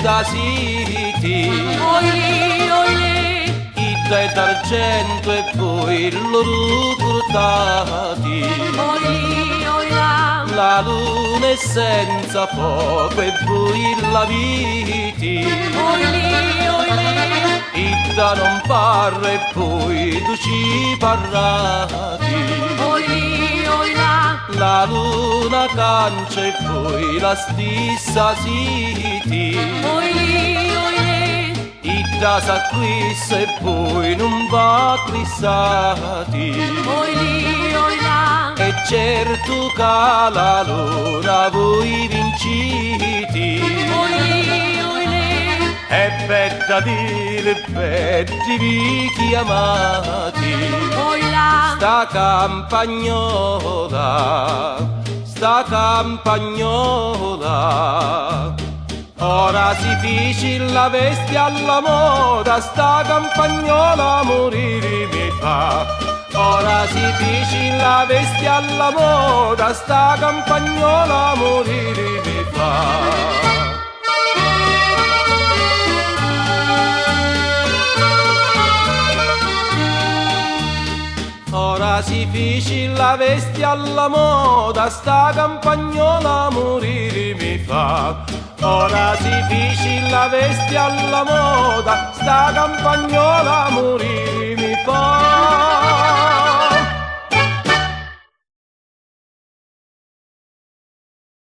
da siti, idda ed argento e voi loro portati, la luna è senza fuoco e voi la viti, idda non parla e voi tu ci parlati, la luna cancia e poi la stessa siti, idda s'acquista e poi non va acquistati, e certo che la luna voi vinciti, e per dire petti vi chiamati, sta campagnola, ora si fece la veste alla moda, sta campagnola morire mi fa, ora si fece la veste alla moda, sta campagnola morire mi fa. Ora si fece la veste alla moda, sta campagnola morire mi fa. Ora si fece la veste alla moda, sta campagnola morire mi fa.